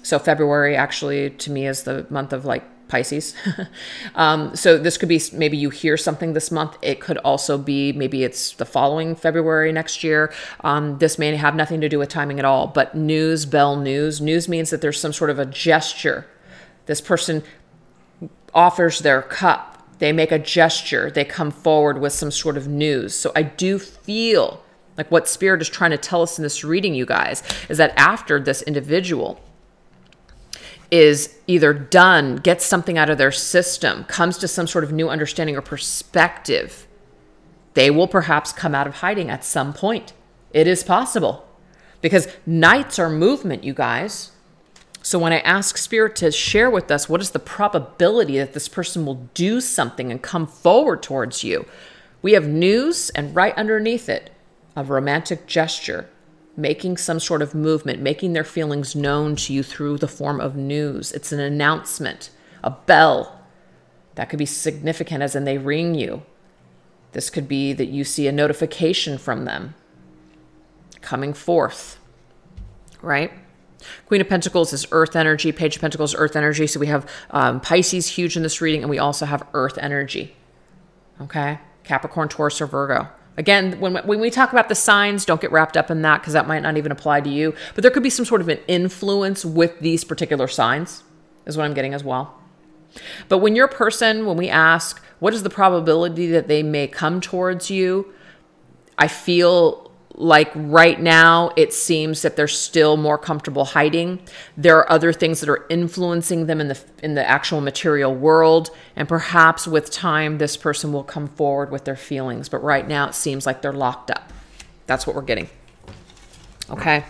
So February actually to me is the month of like Pisces. So this could be, maybe you hear something this month. It could also be, maybe it's the following February next year. This may have nothing to do with timing at all, but news, bell news. News means that there's some sort of a gesture. This person offers their cup. They make a gesture. They come forward with some sort of news. So I do feel like what Spirit is trying to tell us in this reading, you guys, is that after this individual is either done, gets something out of their system, comes to some sort of new understanding or perspective, they will perhaps come out of hiding at some point. It is possible because nights are movement, you guys. So when I ask Spirit to share with us, what is the probability that this person will do something and come forward towards you? We have news, and right underneath it, a romantic gesture, making some sort of movement, making their feelings known to you through the form of news. It's an announcement, a bell. That could be significant as in they ring you. This could be that you see a notification from them coming forth, right? Queen of Pentacles is earth energy. Page of Pentacles, earth energy. So we have Pisces huge in this reading, and we also have earth energy, okay? Capricorn, Taurus, or Virgo. Again, when we talk about the signs, don't get wrapped up in that because that might not even apply to you. But there could be some sort of an influence with these particular signs is what I'm getting as well. But when your person, when we ask, what is the probability that they may come towards you? I feel like right now it seems that they're still more comfortable hiding. There are other things that are influencing them in the actual material world, and perhaps with time this person will come forward with their feelings, but right now it seems like they're locked up. That's what we're getting. Okay,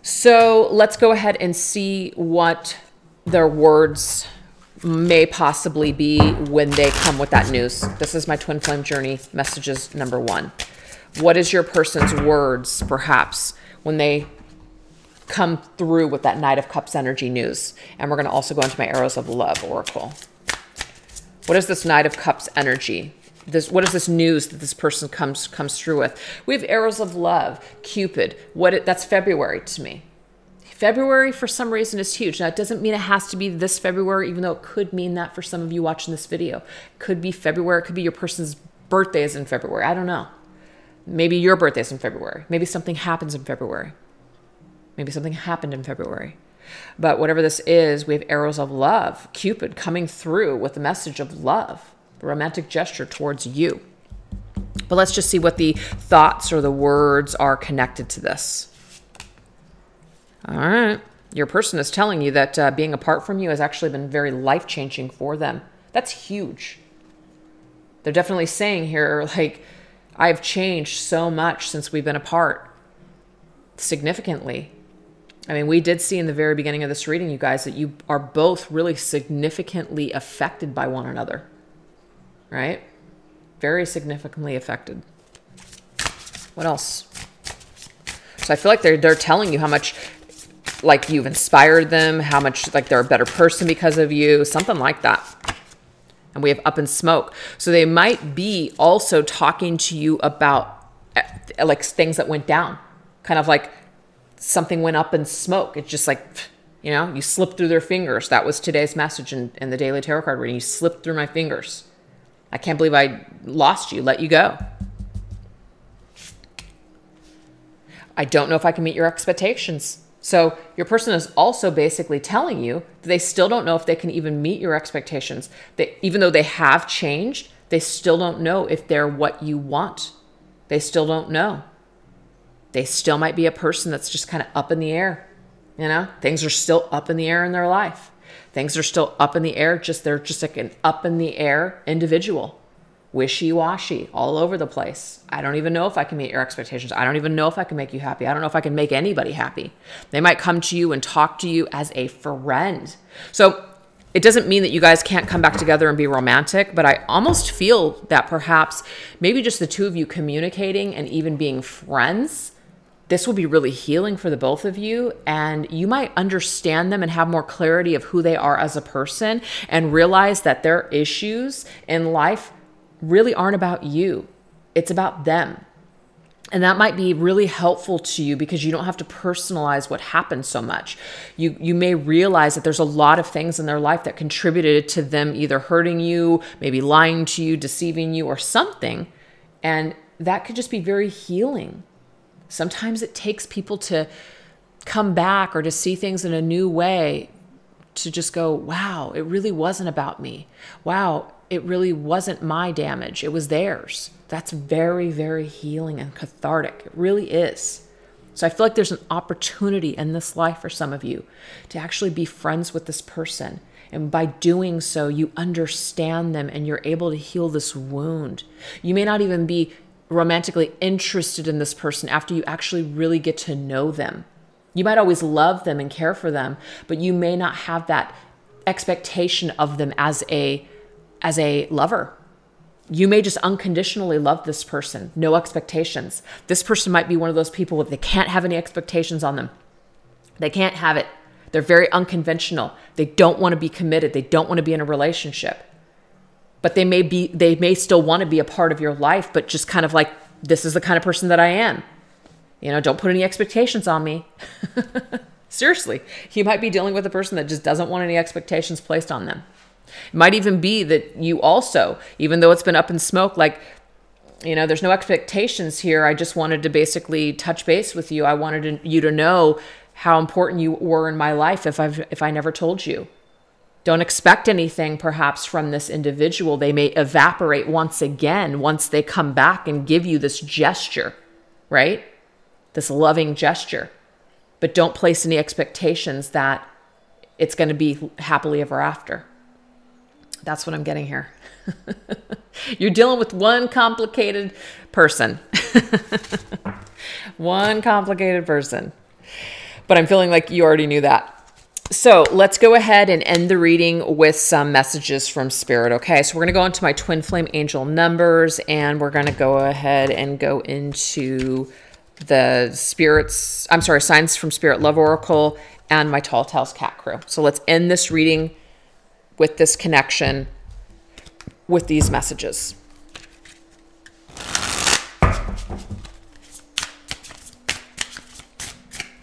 so let's go ahead and see what their words may possibly be when they come with that news. This is my twin flame journey messages number 1. What is your person's words, perhaps, when they come through with that Knight of Cups energy news? And we're going to also go into my Arrows of Love oracle. What is this Knight of Cups energy? What is this news that this person comes through with? We have Arrows of Love, Cupid. That's February to me. February, for some reason, is huge. Now, it doesn't mean it has to be this February, even though it could mean that for some of you watching this video. It could be February. It could be your person's birthday is in February. I don't know. Maybe your birthday's in February. Maybe something happens in February. Maybe something happened in February. But whatever this is, we have arrows of love. Cupid coming through with the message of love, the romantic gesture towards you. But let's just see what the thoughts or the words are connected to this. All right. Your person is telling you that being apart from you has actually been very life-changing for them. That's huge. They're definitely saying here, like, I've changed so much since we've been apart. Significantly. I mean, we did see in the very beginning of this reading, you guys, that you are both really significantly affected by one another. Right? Very significantly affected. What else? So I feel like they're telling you how much, like, you've inspired them, how much, like, they're a better person because of you, something like that. And we have up in smoke. So they might be also talking to you about, like, things that went down. Kind of like something went up in smoke. It's just like, you know, you slipped through their fingers. That was today's message in the daily tarot card reading. You slipped through my fingers. I can't believe I lost you, let you go. I don't know if I can meet your expectations. So your person is also basically telling you that they still don't know if they can even meet your expectations. Even though they have changed, they still don't know if they're what you want. They still don't know. They still might be a person that's just kind of up in the air. You know, things are still up in the air in their life. Things are still up in the air. They're just like an up in the air individual. Wishy-washy, all over the place. I don't even know if I can meet your expectations. I don't even know if I can make you happy. I don't know if I can make anybody happy. They might come to you and talk to you as a friend. So it doesn't mean that you guys can't come back together and be romantic, but I almost feel that perhaps maybe just the two of you communicating and even being friends, this will be really healing for the both of you, and you might understand them and have more clarity of who they are as a person and realize that their issues in life really aren't about you. It's about them. And that might be really helpful to you because you don't have to personalize what happened so much. You may realize that there's a lot of things in their life that contributed to them either hurting you, maybe lying to you, deceiving you, or something. And that could just be very healing. Sometimes it takes people to come back or to see things in a new way, to just go, wow, it really wasn't about me. Wow, it really wasn't my damage. It was theirs. That's very, very healing and cathartic. It really is. So I feel like there's an opportunity in this life for some of you to actually be friends with this person. And by doing so, you understand them and you're able to heal this wound. You may not even be romantically interested in this person after you actually really get to know them. You might always love them and care for them, but you may not have that expectation of them as a lover. You may just unconditionally love this person, no expectations. This person might be one of those people that they can't have any expectations on them. They can't have it. They're very unconventional. They don't want to be committed. They don't want to be in a relationship. But they may still want to be a part of your life, but just kind of like, this is the kind of person that I am. You know, don't put any expectations on me. Seriously, you might be dealing with a person that just doesn't want any expectations placed on them. It might even be that you also, even though it's been up in smoke, like, you know, there's no expectations here. I just wanted to basically touch base with you. I wanted you to know how important you were in my life if I never told you. Don't expect anything perhaps from this individual. They may evaporate once again once they come back and give you this gesture, right? This loving gesture. But don't place any expectations that it's going to be happily ever after. That's what I'm getting here. You're dealing with one complicated person. One complicated person. But I'm feeling like you already knew that. So let's go ahead and end the reading with some messages from Spirit. Okay, so we're going to go into my twin flame angel numbers, and we're going to go ahead and go into the signs from Spirit Love Oracle and my Tall Tales Cat Crew. So let's end this reading with this connection with these messages.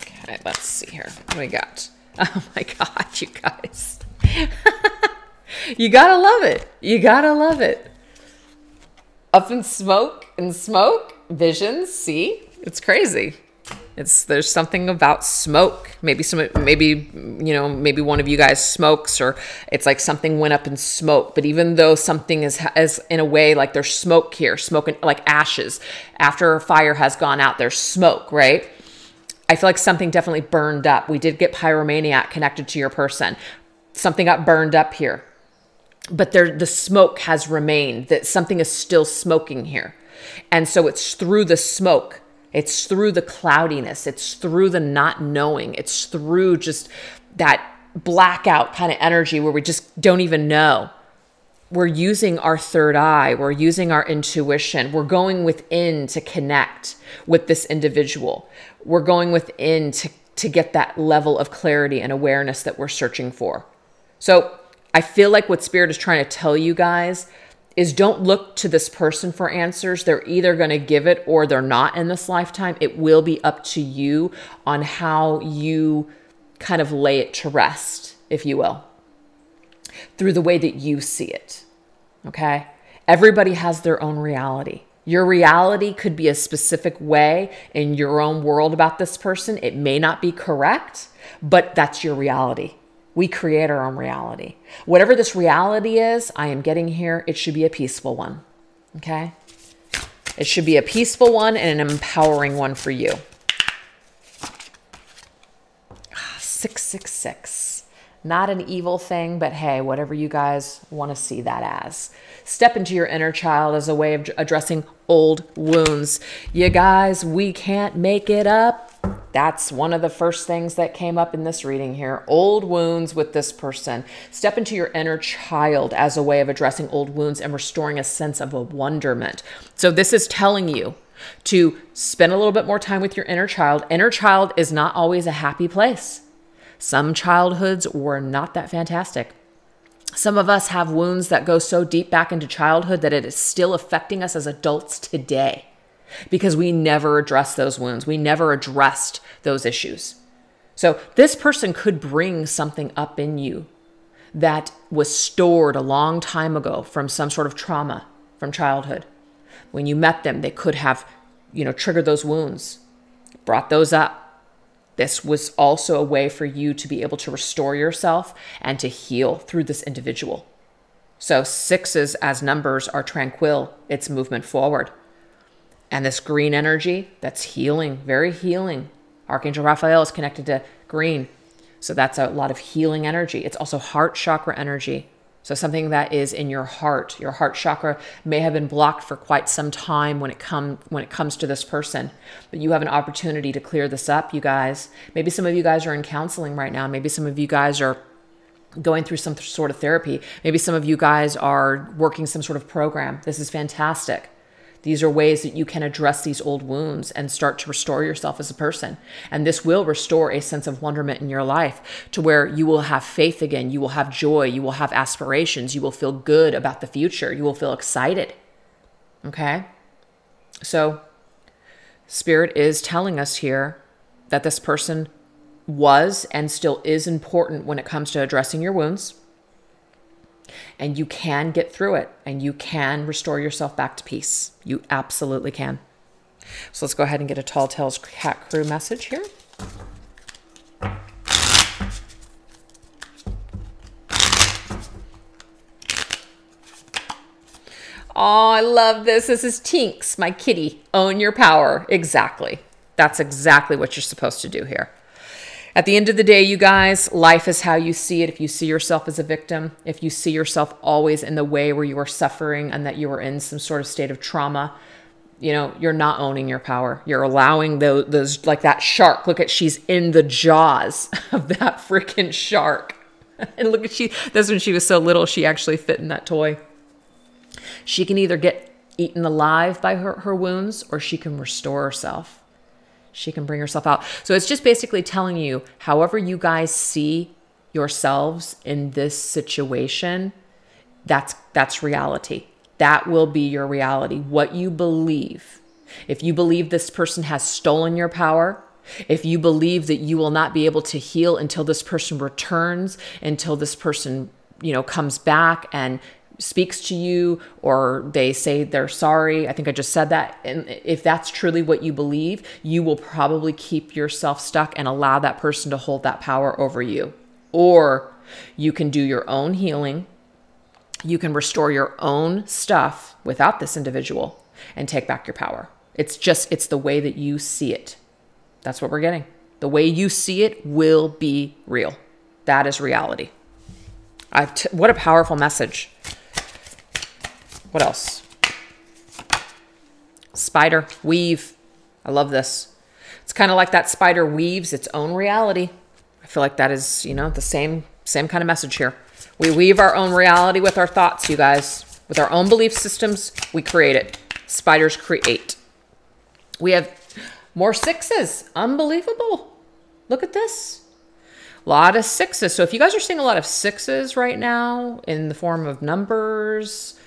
Okay. let's see here. What do we got? Oh my God, you guys. You gotta love it. You gotta love it. Up in smoke, visions, see? It's crazy. There's something about smoke. Maybe maybe one of you guys smokes, or it's like something went up in smoke. But even though something is in a way, like there's smoke here, smoke like ashes. After a fire has gone out, there's smoke, right? I feel like something definitely burned up. We did get pyromaniac connected to your person. Something got burned up here. But the smoke has remained, that something is still smoking here. And so it's through the smoke. It's through the cloudiness. It's through the not knowing. It's through just that blackout kind of energy where we just don't even know. We're using our third eye. We're using our intuition. We're going within to connect with this individual. We're going within to get that level of clarity and awareness that we're searching for. So I feel like what Spirit is trying to tell you guys is don't look to this person for answers. They're either going to give it or they're not in this lifetime. It will be up to you on how you kind of lay it to rest, if you will, through the way that you see it. Okay? Everybody has their own reality. Your reality could be a specific way in your own world about this person. It may not be correct, but that's your reality. We create our own reality. Whatever this reality is, I am getting here, it should be a peaceful one, okay? It should be a peaceful one and an empowering one for you. 666. Not an evil thing, but hey, whatever you guys want to see that as. Step into your inner child as a way of addressing old wounds. You guys, we can't make it up. That's one of the first things that came up in this reading here. Old wounds with this person. Step into your inner child as a way of addressing old wounds and restoring a sense of a wonderment. So this is telling you to spend a little bit more time with your inner child. Inner child is not always a happy place. Some childhoods were not that fantastic. Some of us have wounds that go so deep back into childhood that it is still affecting us as adults today, because we never addressed those wounds. We never addressed those issues. So this person could bring something up in you that was stored a long time ago from some sort of trauma from childhood. When you met them, they could have, triggered those wounds, brought those up. This was also a way for you to be able to restore yourself and to heal through this individual. So 6s as numbers are tranquil. It's movement forward. And this green energy, that's healing, very healing. Archangel Raphael is connected to green. So that's a lot of healing energy. It's also heart chakra energy. So something that is in your heart chakra may have been blocked for quite some time when it comes to this person. But you have an opportunity to clear this up, you guys. Maybe some of you guys are in counseling right now. Maybe some of you guys are going through some sort of therapy. Maybe some of you guys are working some sort of program. This is fantastic. These are ways that you can address these old wounds and start to restore yourself as a person. And this will restore a sense of wonderment in your life to where you will have faith again. You will have joy. You will have aspirations. You will feel good about the future. You will feel excited. Okay? So Spirit is telling us here that this person was and still is important when it comes to addressing your wounds. And you can get through it, and you can restore yourself back to peace. You absolutely can. So let's go ahead and get a Tall Tales Cat Crew message here. Oh, I love this. This is Tinks, my kitty. Own your power. Exactly. That's exactly what you're supposed to do here. At the end of the day, you guys, life is how you see it. If you see yourself as a victim, if you see yourself always in the way where you are suffering and that you are in some sort of state of trauma, you're not owning your power. You're allowing those like that shark. Look at, she's in the jaws of that freaking shark. And look at that's when she was so little, she actually fit in that toy. She can either get eaten alive by her wounds, or she can restore herself. She can bring herself out. So it's just basically telling you, however you guys see yourselves in this situation, that's reality. That will be your reality. What you believe. If you believe this person has stolen your power, If you believe that you will not be able to heal until this person returns, until this person, comes back and speaks to you, or they say they're sorry. I think I just said that. And if that's truly what you believe, you will probably keep yourself stuck and allow that person to hold that power over you. Or you can do your own healing. You can restore your own stuff without this individual and take back your power. It's the way that you see it. That's what we're getting. The way you see it will be real. That is reality. What a powerful message. What else? Spider, weave. I love this. It's kind of like that spider weaves its own reality. I feel like that is, the same kind of message here. We weave our own reality with our thoughts, you guys. With our own belief systems, we create it. Spiders create. We have more sixes. Unbelievable. Look at this. A lot of sixes. So if you guys are seeing a lot of sixes right now in the form of numbers,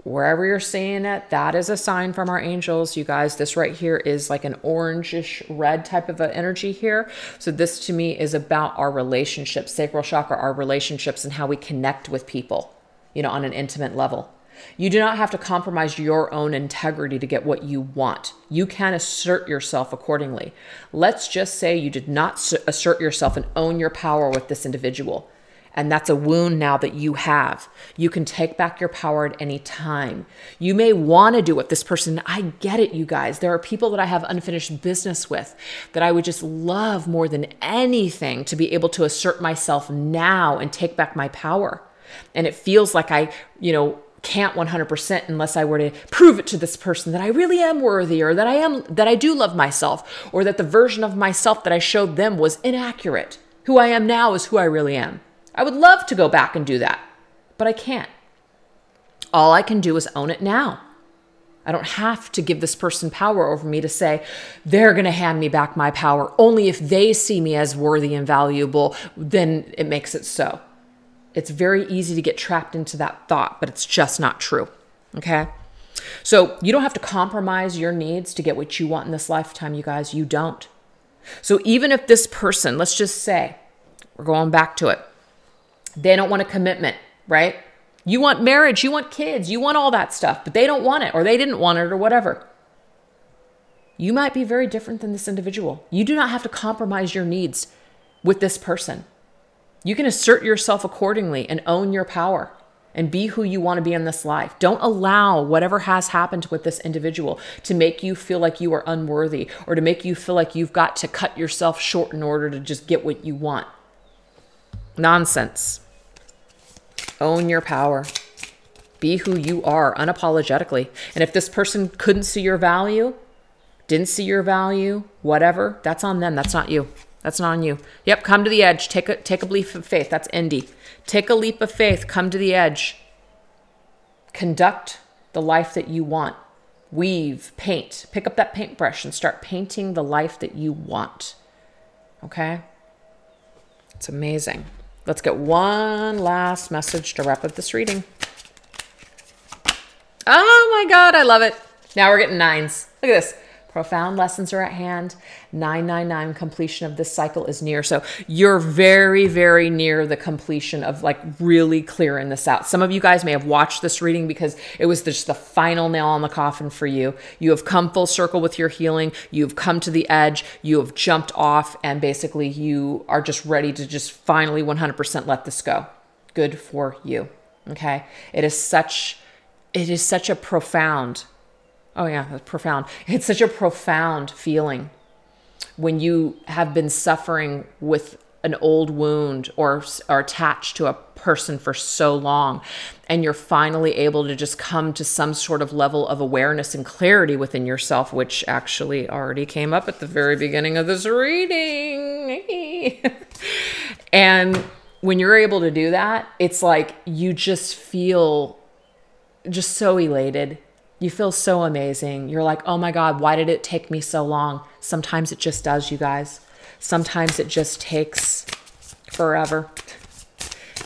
wherever you're seeing it, that is a sign from our angels. You guys, this right here is like an orangish red type of an energy here. So this to me is about our relationships, sacral chakra, our relationships and how we connect with people, on an intimate level. You do not have to compromise your own integrity to get what you want. You can assert yourself accordingly. Let's just say you did not assert yourself and own your power with this individual. And that's a wound now that you have. You can take back your power at any time. You may want to do it. This person, I get it, you guys. There are people that I have unfinished business with that I would just love more than anything to be able to assert myself now and take back my power. And it feels like I, can't 100% unless I were to prove it to this person that I really am worthy, or that I do love myself, or that the version of myself that I showed them was inaccurate. Who I am now is who I really am. I would love to go back and do that, but I can't. All I can do is own it now. I don't have to give this person power over me to say they're going to hand me back my power. Only if they see me as worthy and valuable, then it makes it so. It's very easy to get trapped into that thought, but it's just not true. Okay? So you don't have to compromise your needs to get what you want in this lifetime, you guys. You don't. So even if this person, let's just say, we're going back to it, they don't want a commitment, right? You want marriage, you want kids, you want all that stuff, but they don't want it, or they didn't want it, or whatever. You might be very different than this individual. You do not have to compromise your needs with this person. You can assert yourself accordingly and own your power and be who you want to be in this life. Don't allow whatever has happened with this individual to make you feel like you are unworthy, or to make you feel like you've got to cut yourself short in order to just get what you want. Nonsense. Own your power. Be who you are unapologetically. And if this person couldn't see your value, didn't see your value, whatever, that's on them. That's not you. That's not on you. Yep, come to the edge. Take a leap of faith. That's Indy. Take a leap of faith. Come to the edge. Conduct the life that you want. Weave, paint. Pick up that paintbrush and start painting the life that you want. Okay? It's amazing. Let's get one last message to wrap up this reading. Oh my God, I love it. Now we're getting nines. Look at this. Profound lessons are at hand. 999, completion of this cycle is near. So you're very, very near the completion of like really clearing this out. Some of you guys may have watched this reading because it was just the final nail on the coffin for you. You have come full circle with your healing. You've come to the edge. You have jumped off, and basically you are just ready to just finally 100% let this go. Good for you. Okay. It is such a profound, oh yeah, that's profound. It's such a profound feeling when you have been suffering with an old wound or are attached to a person for so long, and you're finally able to just come to some sort of level of awareness and clarity within yourself, which actually already came up at the very beginning of this reading. And when you're able to do that, it's like you just feel just so elated. You feel so amazing. You're like, oh my God, why did it take me so long? Sometimes it just does, you guys. Sometimes it just takes forever.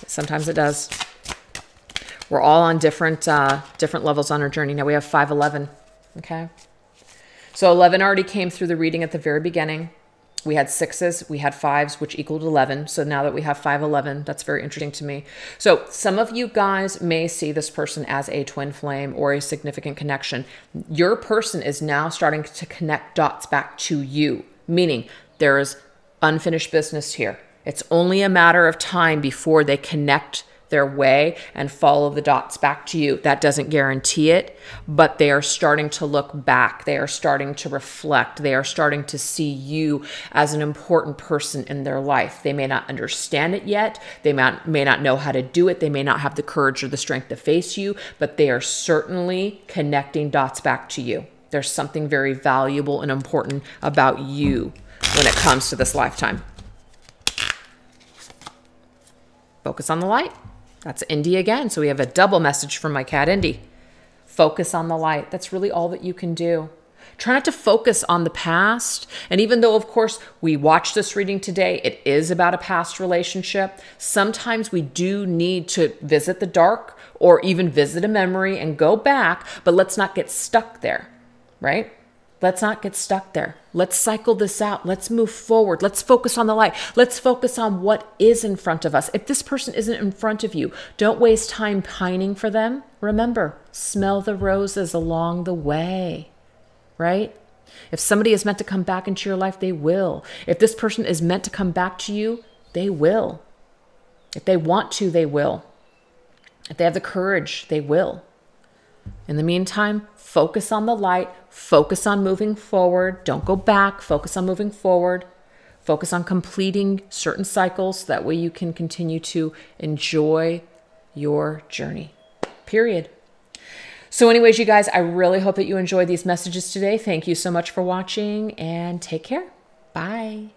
Sometimes it does. We're all on different levels on our journey. Now we have 511, okay? So 11 already came through the reading at the very beginning. We had 6s, we had 5s, which equaled 11. So now that we have 5, 11, that's very interesting to me. So some of you guys may see this person as a twin flame or a significant connection. Your person is now starting to connect dots back to you, meaning there is unfinished business here. It's only a matter of time before they connect their way and follow the dots back to you. That doesn't guarantee it, but they are starting to look back. They are starting to reflect. They are starting to see you as an important person in their life. They may not understand it yet. They may not know how to do it. They may not have the courage or the strength to face you, but they are certainly connecting dots back to you. There's something very valuable and important about you when it comes to this lifetime. Focus on the light. That's Indy again. So we have a double message from my cat, Indy. Focus on the light. That's really all that you can do. Try not to focus on the past. And even though, of course, we watched this reading today, it is about a past relationship. Sometimes we do need to visit the dark or even visit a memory and go back, but let's not get stuck there, right? Let's not get stuck there. Let's cycle this out. Let's move forward. Let's focus on the light. Let's focus on what is in front of us. If this person isn't in front of you, don't waste time pining for them. Remember, smell the roses along the way, right? If somebody is meant to come back into your life, they will. If this person is meant to come back to you, they will. If they want to, they will. If they have the courage, they will. In the meantime, focus on the light, focus on moving forward. Don't go back, focus on moving forward. Focus on completing certain cycles. That way you can continue to enjoy your journey, period. So anyways, you guys, I really hope that you enjoyed these messages today. Thank you so much for watching and take care. Bye.